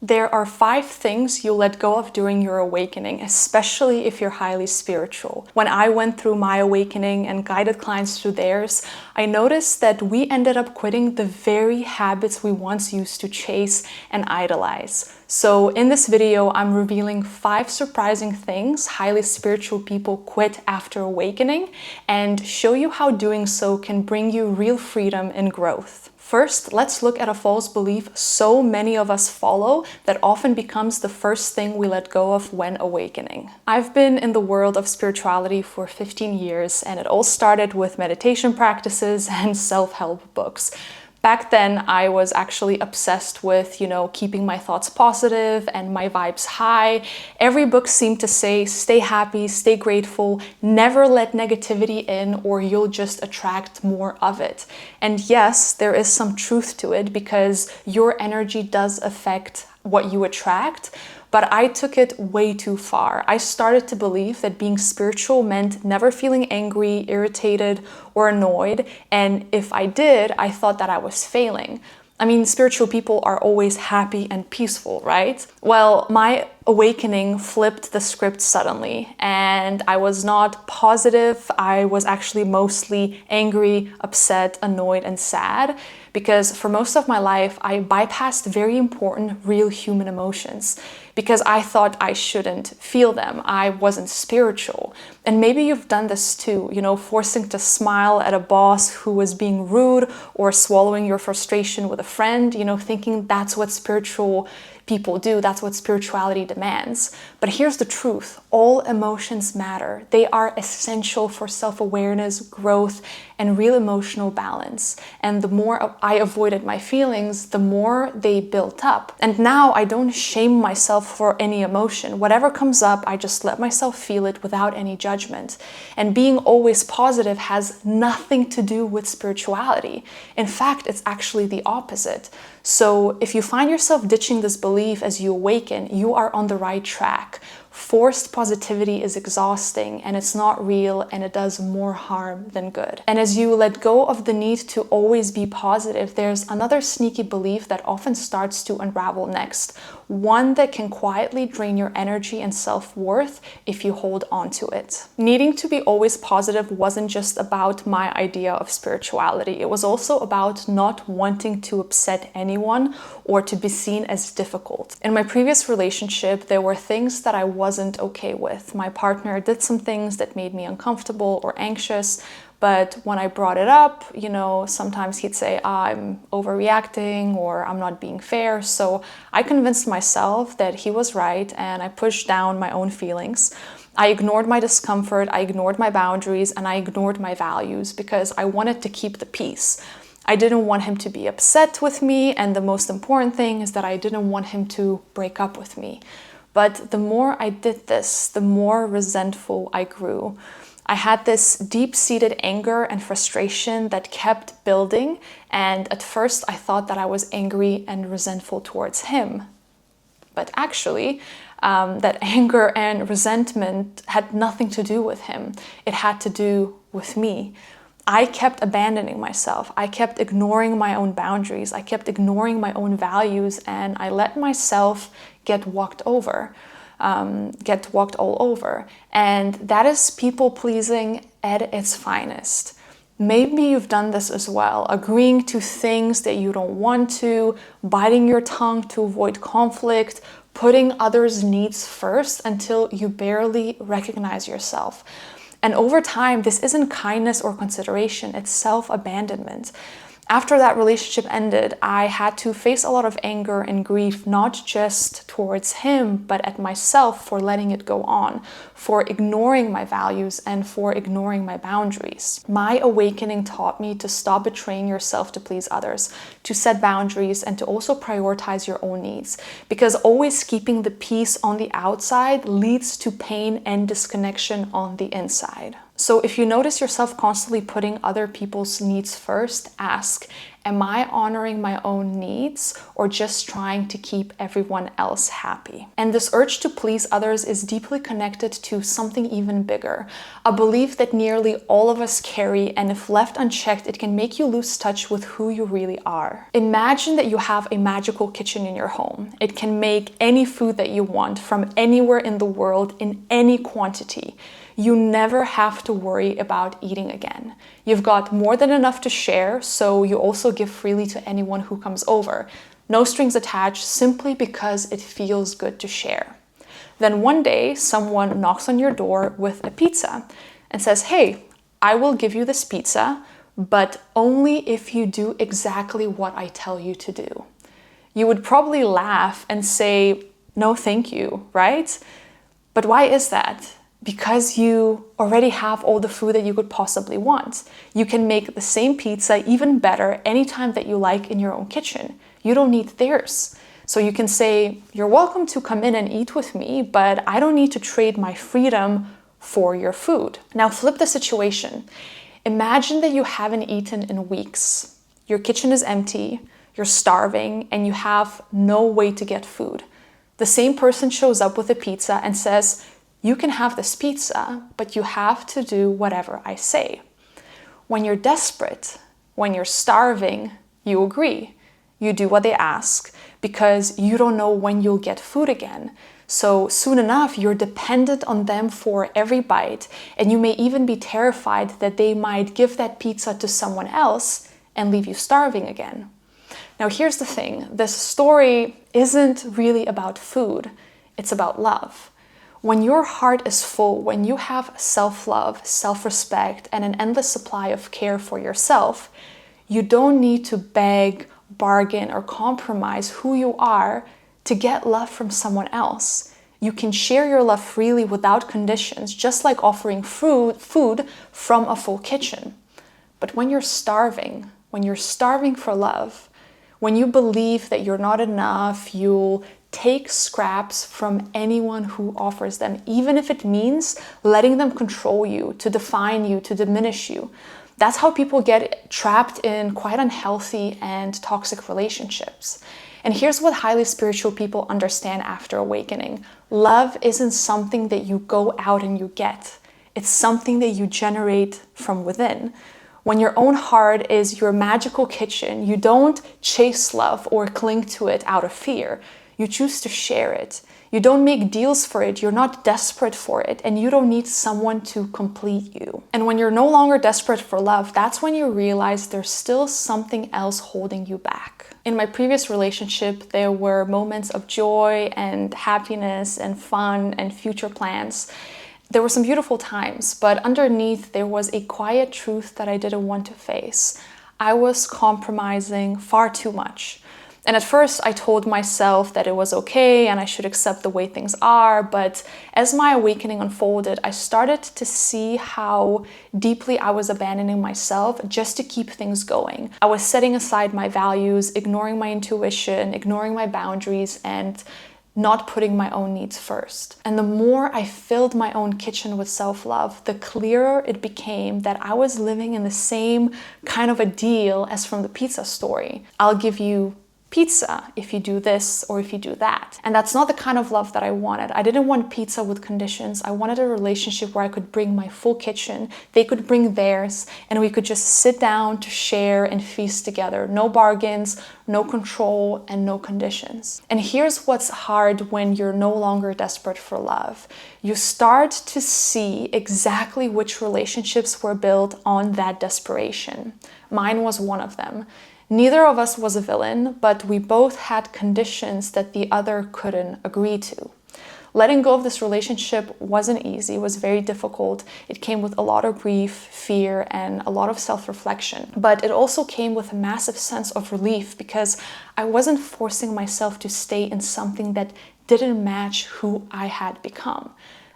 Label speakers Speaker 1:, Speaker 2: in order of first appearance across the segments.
Speaker 1: There are 5 things you'll let go of during your awakening, especially if you're highly spiritual. When I went through my awakening and guided clients through theirs, I noticed that we ended up quitting the very habits we once used to chase and idolize. So in this video, I'm revealing 5 surprising things highly spiritual people quit after awakening and show you how doing so can bring you real freedom and growth. First, let's look at a false belief so many of us follow that often becomes the first thing we let go of when awakening. I've been in the world of spirituality for 15 years, and it all started with meditation practices and self-help books. Back then, I was actually obsessed with, keeping my thoughts positive and my vibes high. Every book seemed to say, stay happy, stay grateful, never let negativity in or you'll just attract more of it. And yes, there is some truth to it because your energy does affect what you attract. But I took it way too far. I started to believe that being spiritual meant never feeling angry, irritated, or annoyed. And if I did, I thought that I was failing. I mean, spiritual people are always happy and peaceful, right? Well, my awakening flipped the script suddenly, and I was not positive. I was actually mostly angry, upset, annoyed, and sad because for most of my life, I bypassed very important real human emotions because I thought I shouldn't feel them. I wasn't spiritual. And maybe you've done this too, forcing to smile at a boss who was being rude or swallowing your frustration with a friend, thinking that's what spiritual people do, that's what spirituality demands. But here's the truth, all emotions matter. They are essential for self-awareness, growth, and real emotional balance. And the more I avoided my feelings, the more they built up. And now I don't shame myself for any emotion. Whatever comes up, I just let myself feel it without any judgment. And being always positive has nothing to do with spirituality. In fact, it's actually the opposite. So if you find yourself ditching this belief as you awaken, you are on the right track. Forced positivity is exhausting and it's not real and it does more harm than good. And as you let go of the need to always be positive, there's another sneaky belief that often starts to unravel next. One that can quietly drain your energy and self-worth if you hold on to it. Needing to be always positive wasn't just about my idea of spirituality. It was also about not wanting to upset anyone or to be seen as difficult. In my previous relationship, there were things that I wasn't okay with. My partner did some things that made me uncomfortable or anxious, but when I brought it up, sometimes he'd say, I'm overreacting or I'm not being fair. So I convinced myself that he was right and I pushed down my own feelings. I ignored my discomfort, I ignored my boundaries, and I ignored my values because I wanted to keep the peace. I didn't want him to be upset with me, and the most important thing is that I didn't want him to break up with me. But the more I did this, the more resentful I grew. I had this deep-seated anger and frustration that kept building, and at first I thought that I was angry and resentful towards him. But actually, that anger and resentment had nothing to do with him. It had to do with me. I kept abandoning myself. I kept ignoring my own boundaries. I kept ignoring my own values, and I let myself get walked all over. And that is people-pleasing at its finest. Maybe you've done this as well, agreeing to things that you don't want to, biting your tongue to avoid conflict, putting others' needs first until you barely recognize yourself. And over time, this isn't kindness or consideration, it's self-abandonment. After that relationship ended, I had to face a lot of anger and grief, not just towards him, but at myself for letting it go on, for ignoring my values and for ignoring my boundaries. My awakening taught me to stop betraying yourself to please others, to set boundaries, and to also prioritize your own needs. Because always keeping the peace on the outside leads to pain and disconnection on the inside. So if you notice yourself constantly putting other people's needs first, ask, Am I honoring my own needs or just trying to keep everyone else happy? And this urge to please others is deeply connected to something even bigger, a belief that nearly all of us carry, and if left unchecked, it can make you lose touch with who you really are. Imagine that you have a magical kitchen in your home. It can make any food that you want from anywhere in the world in any quantity. You never have to worry about eating again. You've got more than enough to share, so you also give freely to anyone who comes over. No strings attached, simply because it feels good to share. Then one day, someone knocks on your door with a pizza and says, "Hey, I will give you this pizza, but only if you do exactly what I tell you to do." You would probably laugh and say, "No, thank you," right? But why is that? Because you already have all the food that you could possibly want. You can make the same pizza even better anytime that you like in your own kitchen. You don't need theirs. So you can say, "You're welcome to come in and eat with me, but I don't need to trade my freedom for your food." Now flip the situation. Imagine that you haven't eaten in weeks. Your kitchen is empty, you're starving, and you have no way to get food. The same person shows up with a pizza and says, "You can have this pizza, but you have to do whatever I say." When you're desperate, when you're starving, you agree. You do what they ask because you don't know when you'll get food again. So soon enough, you're dependent on them for every bite, and you may even be terrified that they might give that pizza to someone else and leave you starving again. Now here's the thing, this story isn't really about food, it's about love. When your heart is full, when you have self-love, self-respect, and an endless supply of care for yourself, you don't need to beg, bargain, or compromise who you are to get love from someone else. You can share your love freely without conditions, just like offering food from a full kitchen. But when you're starving for love, when you believe that you're not enough, you'll take scraps from anyone who offers them, even if it means letting them control you, to define you, to diminish you. That's how people get trapped in quite unhealthy and toxic relationships. And here's what highly spiritual people understand after awakening. Love isn't something that you go out and you get. It's something that you generate from within. When your own heart is your magical kitchen, you don't chase love or cling to it out of fear. You choose to share it. You don't make deals for it, you're not desperate for it, and you don't need someone to complete you. And when you're no longer desperate for love, that's when you realize there's still something else holding you back. In my previous relationship, there were moments of joy and happiness and fun and future plans. There were some beautiful times, but underneath there was a quiet truth that I didn't want to face. I was compromising far too much. And at first I told myself that it was okay and I should accept the way things are, but as my awakening unfolded, I started to see how deeply I was abandoning myself just to keep things going. I was setting aside my values, ignoring my intuition, ignoring my boundaries, and not putting my own needs first. And the more I filled my own kitchen with self-love, the clearer it became that I was living in the same kind of a deal as from the pizza story. I'll give you pizza if you do this or if you do that. And that's not the kind of love that I wanted. I didn't want pizza with conditions. I wanted a relationship where I could bring my full kitchen, they could bring theirs, and we could just sit down to share and feast together. No bargains, no control, and no conditions. And here's what's hard when you're no longer desperate for love. You start to see exactly which relationships were built on that desperation. Mine was one of them. Neither of us was a villain, but we both had conditions that the other couldn't agree to. Letting go of this relationship wasn't easy, it was very difficult. It came with a lot of grief, fear, and a lot of self-reflection. But it also came with a massive sense of relief because I wasn't forcing myself to stay in something that didn't match who I had become.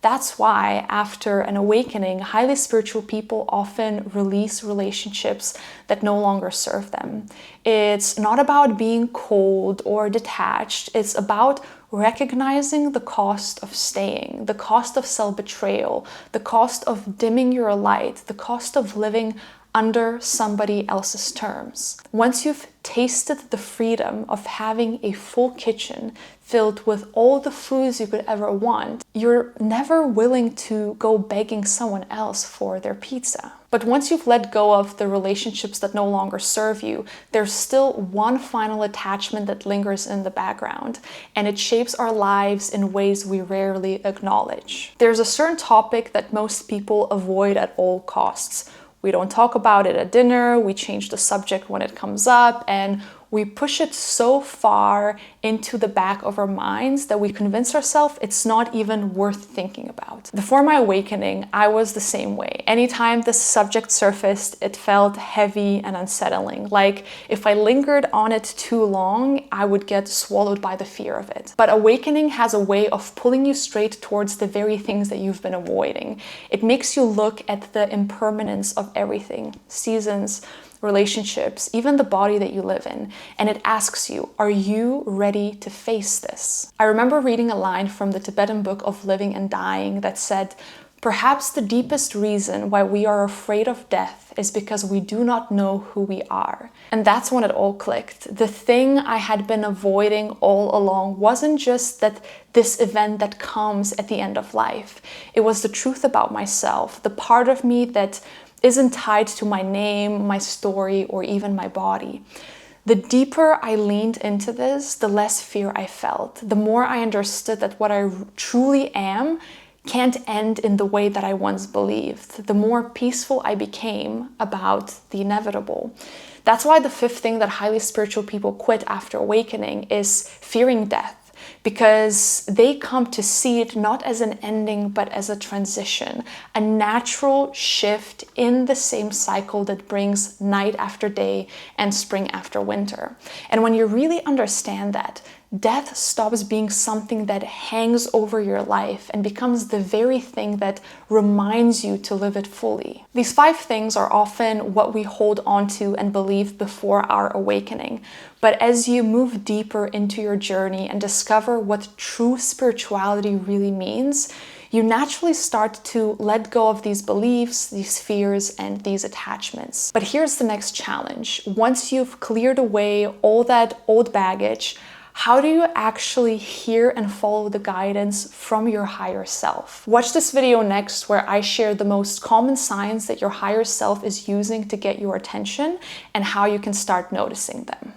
Speaker 1: That's why after an awakening, highly spiritual people often release relationships that no longer serve them. It's not about being cold or detached. It's about recognizing the cost of staying, the cost of self-betrayal, the cost of dimming your light, the cost of living under somebody else's terms. Once you've tasted the freedom of having a full kitchen filled with all the foods you could ever want, you're never willing to go begging someone else for their pizza. But once you've let go of the relationships that no longer serve you, there's still one final attachment that lingers in the background, and it shapes our lives in ways we rarely acknowledge. There's a certain topic that most people avoid at all costs. We don't talk about it at dinner, we change the subject when it comes up, and we push it so far into the back of our minds that we convince ourselves it's not even worth thinking about. Before my awakening, I was the same way. Anytime this subject surfaced, it felt heavy and unsettling. Like if I lingered on it too long, I would get swallowed by the fear of it. But awakening has a way of pulling you straight towards the very things that you've been avoiding. It makes you look at the impermanence of everything, seasons, relationships, even the body that you live in, and it asks you, are you ready to face this? I remember reading a line from the Tibetan Book of Living and Dying that said, perhaps the deepest reason why we are afraid of death is because we do not know who we are. And that's when it all clicked. The thing I had been avoiding all along wasn't just that this event that comes at the end of life. It was the truth about myself, the part of me that isn't tied to my name, my story, or even my body. The deeper I leaned into this, the less fear I felt. The more I understood that what I truly am can't end in the way that I once believed. The more peaceful I became about the inevitable. That's why the fifth thing that highly spiritual people quit after awakening is fearing death. Because they come to see it not as an ending, but as a transition, a natural shift in the same cycle that brings night after day and spring after winter. And when you really understand that, death stops being something that hangs over your life and becomes the very thing that reminds you to live it fully. These 5 things are often what we hold on to and believe before our awakening. But as you move deeper into your journey and discover what true spirituality really means, you naturally start to let go of these beliefs, these fears, and these attachments. But here's the next challenge. Once you've cleared away all that old baggage, how do you actually hear and follow the guidance from your higher self? Watch this video next where I share the most common signs that your higher self is using to get your attention and how you can start noticing them.